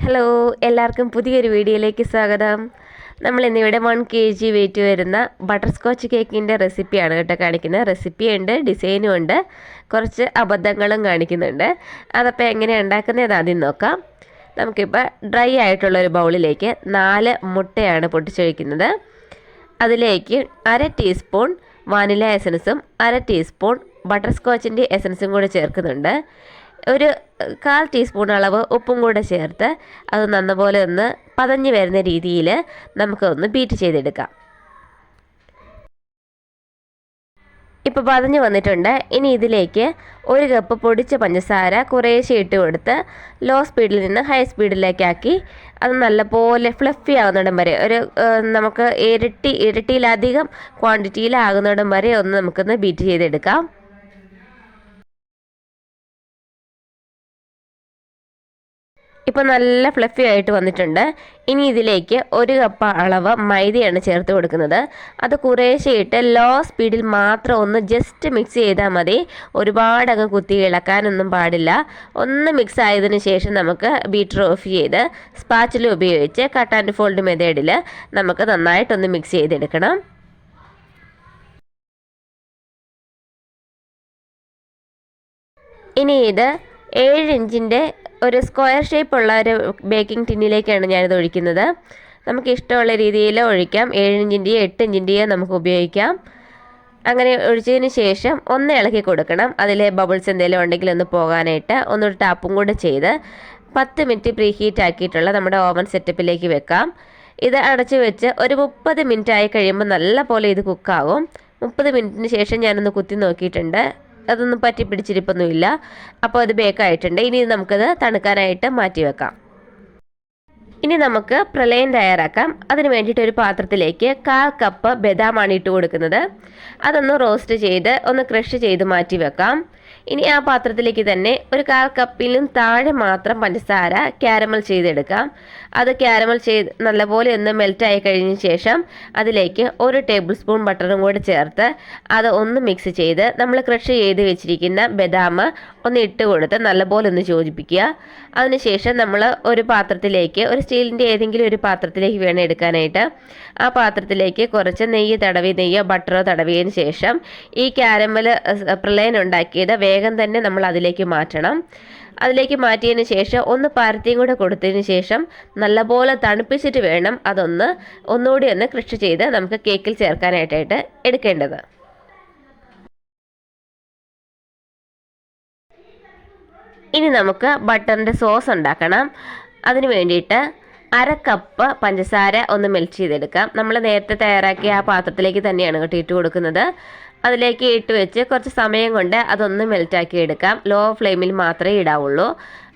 Hello, എല്ലാവർക്കും പുതിയൊരു വീഡിയോയിലേക്ക് സ്വാഗതം. നമ്മൾ ഇന്നിവിടെ 1 kg വെയിറ്റ് വരുന്ന ബട്ടർ സ്കോച്ച് കേക്കിൻ്റെ റെസിപ്പിയാണ് കേട്ടോ കാണിക്കുന്നത്. റെസിപ്പി ഉണ്ട്, ഡിസൈനും ഉണ്ട്, കുറച്ച് അബദ്ധങ്ങളും കാണിക്കുന്നുണ്ട്. അതപ്പോൾ എങ്ങനെയാണ് ഉണ്ടാക്കുന്നത് ആദ്യം നോക്കാം. നമുക്കിപ്പോൾ ഡ്രൈ ആയിട്ടുള്ളൊരു ബൗളിലേക്ക് 4 മുട്ടയാണ് പൊട്ടിച്ചൊഴിക്കുന്നത്. അതിലേക്ക് 1/2 ടീസ്പൂൺ വാനില എസൻസും 1/2 ടീസ്പൂൺ ബട്ടർ സ്കോച്ചിൻ്റെ എസൻസും കൂടെ ചേർക്കുന്നുണ്ട്. ഒരു 1/4 ടീസ്പൂൺ അളവ് ഉപ്പും കൂടെ ചേർത്ത് അത് നല്ലപോലെ ഒന്ന് പതഞ്ഞ് വരുന്ന രീതിയിൽ നമുക്കൊന്ന് ബീറ്റ് ചെയ്തെടുക്കാം. ഇപ്പോൾ പതഞ്ഞ് വന്നിട്ടുണ്ട്. ഇനി ഇതിലേക്ക് 1 കപ്പ് പൊടിച്ച പഞ്ചസാര കുറേശ്ശെ ഇട്ട് കൊടുത്ത് ലോ സ്പീഡിൽ നിന്ന് ഹൈ സ്പീഡിലേക്കാക്കി അത് നല്ലപോലെ ഫ്ലഫി ആകുന്നിടം വരെ നമുക്ക് ഇരട്ടിയിലധികം ക്വാണ്ടിറ്റിയിലാകുന്നിടം വരെ ഒന്ന് നമുക്കൊന്ന് ബീറ്റ് ചെയ്തെടുക്കാം. ഇപ്പോൾ നല്ല ഫ്ലഫി ആയിട്ട് വന്നിട്ടുണ്ട്. ഇനി ഇതിലേക്ക് 1 കപ്പ് അളവ് മൈദയാണ് ചേർത്ത് കൊടുക്കുന്നത്. അത് കുറേശ്ശെ ഇട്ട് ലോ സ്പീഡിൽ മാത്രം ഒന്ന് ജസ്റ്റ് മിക്സ് ചെയ്താൽ മതി. ഒരുപാടങ്ങ് കുത്തി ഇളക്കാനൊന്നും പാടില്ല. ഒന്ന് മിക്സ് ആയതിനു ശേഷം നമുക്ക് ബീറ്റർ ഓഫ് ചെയ്ത് സ്പാച്ചില ഉപയോഗിച്ച് കട്ട് ആൻഡ് ഫോൾഡ് മെത്തേഡിൽ നമുക്ക് നന്നായിട്ടൊന്ന് മിക്സ് ചെയ്തെടുക്കണം. ഇനി ഇത് 7 ഇഞ്ചിൻ്റെ ഒരു സ്ക്വയർ ഷേപ്പുള്ള ഒരു ബേക്കിംഗ് ടിന്നിലേക്കാണ് ഞാനിത് ഒഴിക്കുന്നത്. നമുക്ക് ഇഷ്ടമുള്ള രീതിയിൽ ഒഴിക്കാം. 7 ഇഞ്ചിൻ്റെയോ 8 ഇഞ്ചിൻ്റെയോ നമുക്ക് ഉപയോഗിക്കാം. അങ്ങനെ ഒഴിച്ചതിന് ശേഷം ഒന്ന് ഇളക്കി കൊടുക്കണം. അതിലെ ബബിൾസ് എന്തെങ്കിലും ഉണ്ടെങ്കിൽ ഒന്ന് പോകാനായിട്ട് ഒന്നൊരു ടാപ്പും കൂടെ ചെയ്ത് 10 മിനിറ്റ് പ്രീ ഹീറ്റ് ആക്കിയിട്ടുള്ള നമ്മുടെ ഓവൻ സെറ്റപ്പിലേക്ക് വെക്കാം. ഇത് അടച്ചു വെച്ച് ഒരു 30 മിനിറ്റ് ആയി കഴിയുമ്പോൾ നല്ല പോലെ ഇത് കുക്കാവും. 30 മിനിറ്റിന് ശേഷം ഞാനൊന്ന് കുത്തി നോക്കിയിട്ടുണ്ട്. അതൊന്നും പറ്റി പിടിച്ചിരിപ്പൊന്നുമില്ല. അപ്പോൾ അത് ബേക്കായിട്ടുണ്ട്. ഇനി നമുക്കത് തണുക്കാനായിട്ട് മാറ്റി വെക്കാം. ഇനി നമുക്ക് പ്രളയം തയ്യാറാക്കാം. അതിന് വേണ്ടിയിട്ട് ഒരു പാത്രത്തിലേക്ക് 1/4 കപ്പ് ബദാമാണ് ഇട്ട് കൊടുക്കുന്നത്. അതൊന്ന് റോസ്റ്റ് ചെയ്ത് ഒന്ന് ക്രഷ് ചെയ്ത് മാറ്റി വെക്കാം. ഇനി ആ പാത്രത്തിലേക്ക് തന്നെ ഒരു 1/4 കപ്പിലും താഴെ മാത്രം പഞ്ചസാര ക്യാരമൽ ചെയ്തെടുക്കാം. അത് ക്യാരമൽ ചെയ്ത് നല്ലപോലെ ഒന്ന് മെൽറ്റായി കഴിഞ്ഞ ശേഷം അതിലേക്ക് 1 ടേബിൾ സ്പൂൺ ബട്ടറും കൂടി ചേർത്ത് അത് ഒന്ന് മിക്സ് ചെയ്ത് നമ്മൾ ക്രഷ് ചെയ്ത് വെച്ചിരിക്കുന്ന ബദാം ഒന്ന് ഇട്ട് കൊടുത്ത് നല്ലപോലെ ഒന്ന് യോജിപ്പിക്കുക. അതിനുശേഷം നമ്മൾ ഒരു പാത്രത്തിലേക്ക്, ഒരു സ്റ്റീലിൻ്റെ ഏതെങ്കിലും ഒരു പാത്രത്തിലേക്ക് വേണം എടുക്കാനായിട്ട്. ആ പാത്രത്തിലേക്ക് കുറച്ച് നെയ്യോ ബട്ടറോ തടവിയതിന് ശേഷം ഈ ക്യാരമൽ പ്രളയം ഉണ്ടാക്കിയത് വേഗം തന്നെ നമ്മൾ അതിലേക്ക് മാറ്റണം. അതിലേക്ക് മാറ്റിയതിന് ശേഷം ഒന്ന് പരത്തിയും കൂടെ കൊടുത്തതിന് ശേഷം നല്ലപോലെ തണുപ്പിച്ചിട്ട് വേണം ഒന്നുകൂടി ഒന്ന് ക്രഷ് ചെയ്ത് നമുക്ക് കേക്കിൽ ചേർക്കാനായിട്ട് എടുക്കേണ്ടത്. ഇനി നമുക്ക് ബട്ടറിൻ്റെ സോസ് ഉണ്ടാക്കണം. അതിന് വേണ്ടിയിട്ട് 1/2 കപ്പ് പഞ്ചസാര ഒന്ന് മെൽറ്റ് ചെയ്തെടുക്കാം. നമ്മൾ നേരത്തെ തയ്യാറാക്കിയ ആ പാത്രത്തിലേക്ക് തന്നെയാണ് ഇട്ട് കൊടുക്കുന്നത്. അതിലേക്ക് ഇട്ട് വെച്ച് കുറച്ച് സമയം കൊണ്ട് അതൊന്ന് മെൽറ്റാക്കി എടുക്കാം. ലോ ഫ്ലെയിമിൽ മാത്രമേ ഇടാവുള്ളൂ.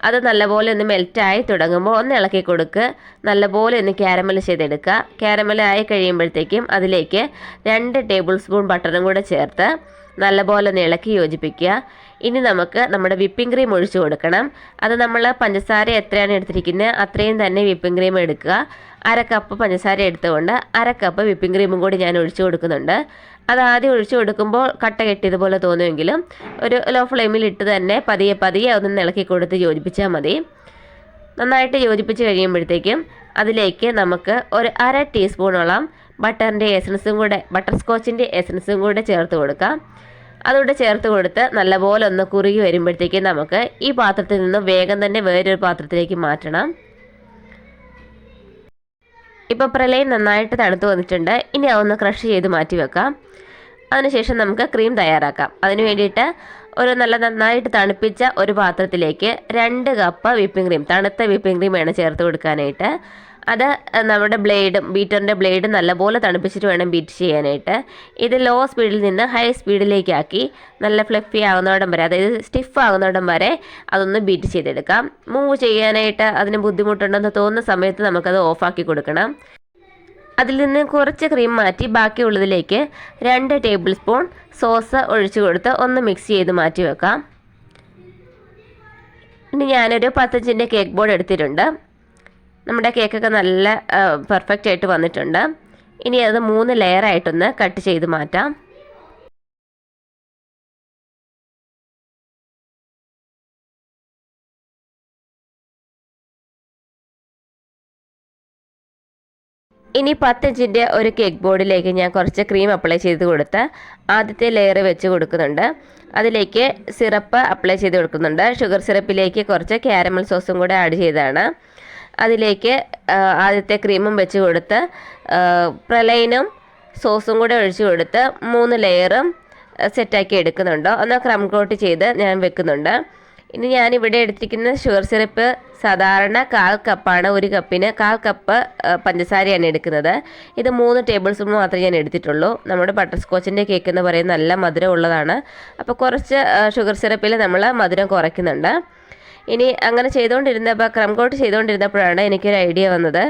അത് നല്ലപോലെ ഒന്ന് മെൽറ്റായി തുടങ്ങുമ്പോൾ ഒന്ന് ഇളക്കി കൊടുക്കുക. നല്ലപോലെ ഒന്ന് ക്യാരമൽ ചെയ്തെടുക്കുക. ക്യാരമൽ ആയി കഴിയുമ്പോഴത്തേക്കും അതിലേക്ക് 2 ടേബിൾ സ്പൂൺ ബട്ടറും കൂടെ ചേർത്ത് നല്ലപോലെ ഒന്ന് ഇളക്കി യോജിപ്പിക്കുക. ഇനി നമുക്ക് നമ്മുടെ വിപ്പിംഗ് ക്രീം ഒഴിച്ചു കൊടുക്കണം. അത് നമ്മൾ പഞ്ചസാര എത്രയാണ് എടുത്തിരിക്കുന്നത് അത്രയും തന്നെ വിപ്പിംഗ് ക്രീം എടുക്കുക. 1/2 കപ്പ് പഞ്ചസാര എടുത്തുകൊണ്ട് 1/2 കപ്പ് വിപ്പിംഗ് ക്രീമും കൂടി ഞാൻ ഒഴിച്ചു കൊടുക്കുന്നുണ്ട്. അത് ആദ്യം ഒഴിച്ചു കൊടുക്കുമ്പോൾ കട്ട കെട്ടിയതുപോലെ തോന്നുമെങ്കിലും ഒരു ലോ ഫ്ലെയിമിൽ ഇട്ട് തന്നെ പതിയെ ഒന്ന് ഇളക്കി കൊടുത്ത് യോജിപ്പിച്ചാൽ മതി. നന്നായിട്ട് യോജിപ്പിച്ച് കഴിയുമ്പോഴത്തേക്കും അതിലേക്ക് നമുക്ക് ഒരു 1/2 ടീസ്പൂണോളം ബട്ടർ സ്കോച്ചിൻ്റെ എസൻസും കൂടെ ചേർത്ത് കൊടുക്കാം. അതുകൂടെ ചേർത്ത് കൊടുത്ത് നല്ലപോലെ ഒന്ന് കുറുകി വരുമ്പോഴത്തേക്കും നമുക്ക് ഈ പാത്രത്തിൽ നിന്ന് വേഗം തന്നെ വേറൊരു പാത്രത്തിലേക്ക് മാറ്റണം. ഇപ്പോൾ പ്രളയം നന്നായിട്ട് തണുത്ത് വന്നിട്ടുണ്ട്. ഇനി അതൊന്ന് ക്രഷ് ചെയ്ത് മാറ്റി വെക്കാം. അതിനുശേഷം നമുക്ക് ക്രീം തയ്യാറാക്കാം. അതിന് വേണ്ടിയിട്ട് നന്നായിട്ട് തണുപ്പിച്ച ഒരു പാത്രത്തിലേക്ക് 2 കപ്പ് വിപ്പിംഗ് ക്രീം, തണുത്ത വിപ്പിംഗ് ക്രീം വേണം ചേർത്ത് കൊടുക്കാനായിട്ട്. അത് നമ്മുടെ ബീറ്ററിൻ്റെ ബ്ലേഡ് നല്ലപോലെ തണുപ്പിച്ചിട്ട് വേണം ബീറ്റ് ചെയ്യാനായിട്ട്. ഇത് ലോ സ്പീഡിൽ നിന്ന് ഹൈ സ്പീഡിലേക്കാക്കി നല്ല ഫ്ലഫി ആകുന്നോടം വരെ, അതായത് സ്റ്റിഫ് ആകുന്നോടം വരെ അതൊന്ന് ബീറ്റ് ചെയ്തെടുക്കാം. മൂവ് ചെയ്യാനായിട്ട് അതിന് ബുദ്ധിമുട്ടുണ്ടെന്ന് തോന്നുന്ന സമയത്ത് നമുക്കത് ഓഫാക്കി കൊടുക്കണം. അതിൽ നിന്ന് കുറച്ച് ക്രീം മാറ്റി ബാക്കിയുള്ളതിലേക്ക് 2 ടേബിൾ സ്പൂൺ സോസ് ഒഴിച്ചു കൊടുത്ത് ഒന്ന് മിക്സ് ചെയ്ത് മാറ്റി വെക്കാം. ഇനി ഞാനൊരു 10 ഇഞ്ചിൻ്റെ കേക്ക് ബോർഡ് എടുത്തിട്ടുണ്ട്. നമ്മുടെ കേക്കൊക്കെ നല്ല പെർഫെക്റ്റ് ആയിട്ട് വന്നിട്ടുണ്ട്. ഇനി അത് 3 ലെയറായിട്ടൊന്ന് കട്ട് ചെയ്ത് മാറ്റാം. ഇനി 10 ഇഞ്ചിൻ്റെ ഒരു കേക്ക് ബോർഡിലേക്ക് ഞാൻ കുറച്ച് ക്രീം അപ്ലൈ ചെയ്ത് കൊടുത്ത് ആദ്യത്തെ ലെയർ വെച്ച് കൊടുക്കുന്നുണ്ട്. അതിലേക്ക് സിറപ്പ് അപ്ലൈ ചെയ്ത് കൊടുക്കുന്നുണ്ട്. ഷുഗർ സിറപ്പിലേക്ക് കുറച്ച് കാരമൽ സോസും കൂടെ ആഡ് ചെയ്തതാണ്. അതിലേക്ക് ആദ്യത്തെ ക്രീമും വെച്ച് കൊടുത്ത് പ്രലൈനും സോസും കൂടെ ഒഴിച്ച് കൊടുത്ത് 3 ലെയറും സെറ്റാക്കി എടുക്കുന്നുണ്ട്. ഒന്ന് ക്രം കോട്ട് ചെയ്ത് ഞാൻ വെക്കുന്നുണ്ട്. ഇനി ഞാനിവിടെ എടുത്തിരിക്കുന്ന ഷുഗർ സിറപ്പ് സാധാരണ 1/4 കപ്പാണ്. 1 കപ്പിന് 1/4 കപ്പ് പഞ്ചസാരയാണ് എടുക്കുന്നത്. ഇത് 3 ടേബിൾ സ്പൂൺ മാത്രമേ ഞാൻ എടുത്തിട്ടുള്ളൂ. നമ്മുടെ ബട്ടർ സ്കോച്ചിൻ്റെ കേക്ക് എന്ന് പറയുന്നത് നല്ല മധുരം ഉള്ളതാണ്. അപ്പോൾ കുറച്ച് ഷുഗർ സിറപ്പിൽ നമ്മൾ മധുരം കുറയ്ക്കുന്നുണ്ട്. ഇനി അങ്ങനെ ചെയ്തുകൊണ്ടിരുന്നപ്പോൾ ക്രം കോട്ട് ചെയ്തുകൊണ്ടിരുന്നപ്പോഴാണ് എനിക്കൊരു ഐഡിയ വന്നത്,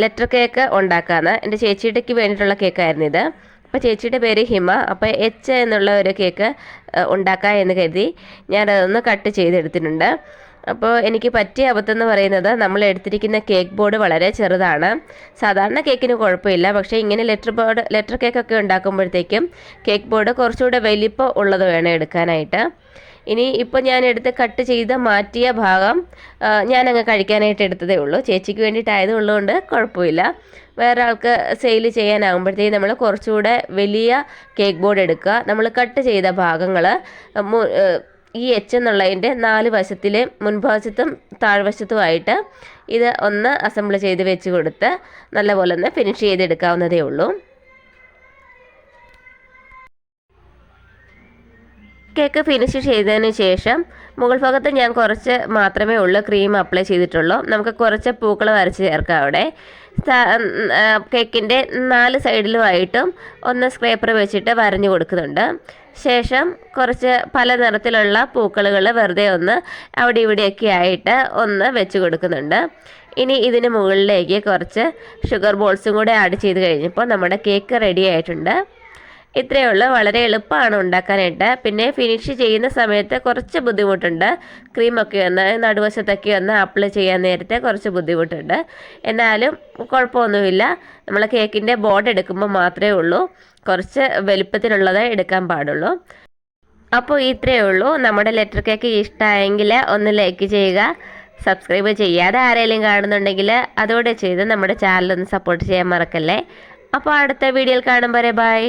ലെറ്റർ കേക്ക് ഉണ്ടാക്കാമെന്ന്. എൻ്റെ ചേച്ചിയുടെക്ക് വേണ്ടിയിട്ടുള്ള കേക്കായിരുന്നു ഇത്. അപ്പോൾ ചേച്ചിയുടെ പേര് ഹിമ. അപ്പോൾ എച്ച് എന്നുള്ള ഒരു കേക്ക് ഉണ്ടാക്കാം എന്ന് കരുതി ഞാനതൊന്ന് കട്ട് ചെയ്തെടുത്തിട്ടുണ്ട്. അപ്പോൾ എനിക്ക് പറ്റിയ അബദ്ധം എന്ന് പറയുന്നത്, നമ്മൾ എടുത്തിരിക്കുന്ന കേക്ക് ബോർഡ് വളരെ ചെറുതാണ്. സാധാരണ കേക്കിന് കുഴപ്പമില്ല, പക്ഷേ ഇങ്ങനെ ലെറ്റർ കേക്കൊക്കെ ഉണ്ടാക്കുമ്പോഴത്തേക്കും കേക്ക് ബോർഡ് കുറച്ചുകൂടെ വലിപ്പം ഉള്ളത് വേണം എടുക്കാനായിട്ട്. ഇനി ഇപ്പോൾ ഞാൻ എടുത്ത് കട്ട് ചെയ്ത് മാറ്റിയ ഭാഗം ഞാനങ്ങ് കഴിക്കാനായിട്ട് എടുത്തതേ ഉള്ളൂ. ചേച്ചിക്ക് വേണ്ടിയിട്ടായതുള്ളതുകൊണ്ട് കുഴപ്പമില്ല. വേറെ ആൾക്ക് സെയിൽ ചെയ്യാനാകുമ്പോഴത്തേക്കും നമ്മൾ കുറച്ചുകൂടെ വലിയ കേക്ക് ബോർഡ് എടുക്കുക. നമ്മൾ കട്ട് ചെയ്ത ഭാഗങ്ങൾ ഈ എച്ച് എന്നുള്ളതിൻ്റെ 4 വശത്തിലെ മുൻവശത്തും താഴ്വശത്തുമായിട്ട് ഇത് ഒന്ന് അസംബിൾ ചെയ്ത് വെച്ച് കൊടുത്ത് നല്ലപോലെ ഒന്ന് ഫിനിഷ് ചെയ്തെടുക്കാവുന്നതേ ഉള്ളൂ. കേക്ക് ഫിനിഷ് ചെയ്തതിന് ശേഷം മുകൾ ഭാഗത്ത് ഞാൻ കുറച്ച് മാത്രമേ ഉള്ളൂ ക്രീം അപ്ലൈ ചെയ്തിട്ടുള്ളൂ. നമുക്ക് കുറച്ച് പൂക്കൾ വരച്ച് ചേർക്കാം. അവിടെ കേക്കിൻ്റെ 4 സൈഡിലുമായിട്ടും ഒന്ന് സ്ക്രേപ്പർ വെച്ചിട്ട് വരഞ്ഞു കൊടുക്കുന്നുണ്ട്. ശേഷം കുറച്ച് പല നിറത്തിലുള്ള പൂക്കളുകൾ വെറുതെ ഒന്ന് അവിടെ ഇവിടെയൊക്കെ ആയിട്ട് ഒന്ന് വെച്ച് കൊടുക്കുന്നുണ്ട്. ഇനി ഇതിന് മുകളിലേക്ക് കുറച്ച് ഷുഗർ ബോൾസും കൂടെ ആഡ് ചെയ്ത് കഴിഞ്ഞപ്പോൾ നമ്മുടെ കേക്ക് റെഡി ആയിട്ടുണ്ട്. ഇത്രയേ ഉള്ളൂ. വളരെ എളുപ്പമാണ് ഉണ്ടാക്കാനായിട്ട്. പിന്നെ ഫിനിഷ് ചെയ്യുന്ന സമയത്ത് കുറച്ച് ബുദ്ധിമുട്ടുണ്ട്. ക്രീമൊക്കെ ഒന്ന് നടുവശത്തൊക്കെ ഒന്ന് അപ്ലൈ ചെയ്യാൻ നേരത്തെ കുറച്ച് ബുദ്ധിമുട്ടുണ്ട്. എന്നാലും കുഴപ്പമൊന്നുമില്ല. നമ്മൾ കേക്കിൻ്റെ ബോർഡ് എടുക്കുമ്പോൾ മാത്രമേ ഉള്ളൂ കുറച്ച് വലുപ്പത്തിലുള്ളത് എടുക്കാൻ പാടുള്ളൂ. അപ്പോൾ ഇത്രയേ ഉള്ളൂ. നമ്മുടെ ലെറ്റർ കേക്ക് ഇഷ്ടമായെങ്കിൽ ഒന്ന് ലൈക്ക് ചെയ്യുക. സബ്സ്ക്രൈബ് ചെയ്യാതെ ആരെങ്കിലും കാണുന്നുണ്ടെങ്കിൽ അതോടെ ചെയ്ത് നമ്മുടെ ചാനലൊന്ന് സപ്പോർട്ട് ചെയ്യാൻ മറക്കല്ലേ. അപ്പോൾ അടുത്ത വീഡിയോയിൽ കാണുമ്പോൾ ബൈ.